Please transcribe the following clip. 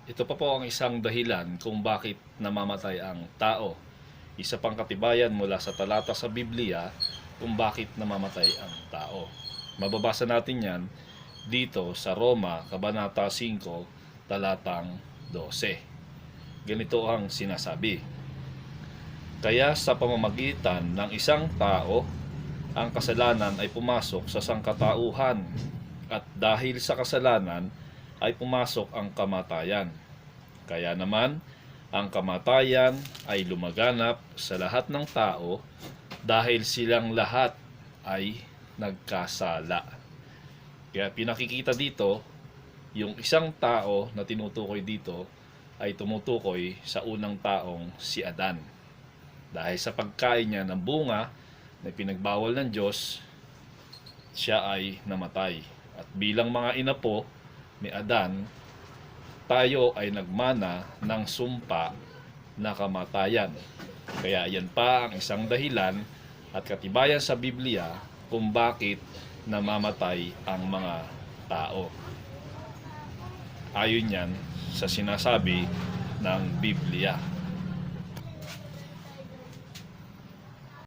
Ito pa po ang isang dahilan kung bakit namamatay ang tao. Isa pang katibayan mula sa talata sa Biblia kung bakit namamatay ang tao. Mababasa natin yan dito sa Roma, Kabanata 5, talatang 12. Ganito ang sinasabi. Kaya sa pamamagitan ng isang tao, ang kasalanan ay pumasok sa sangkatauhan, at dahil sa kasalanan ay pumasok ang kamatayan. Kaya naman, ang kamatayan ay lumaganap sa lahat ng tao dahil silang lahat ay nagkasala. Kaya pinakikita dito, yung isang tao na tinutukoy dito ay tumutukoy sa unang taong si Adan. Dahil sa pagkain niya ng bunga na pinagbawal ng Diyos, siya ay namatay. At bilang mga inapo ni Adan, tayo ay nagmana ng sumpa na kamatayan. Kaya yan pa ang isang dahilan at katibayan sa Biblia kung bakit namamatay ang mga tao. Ayon yan sa sinasabi ng Biblia.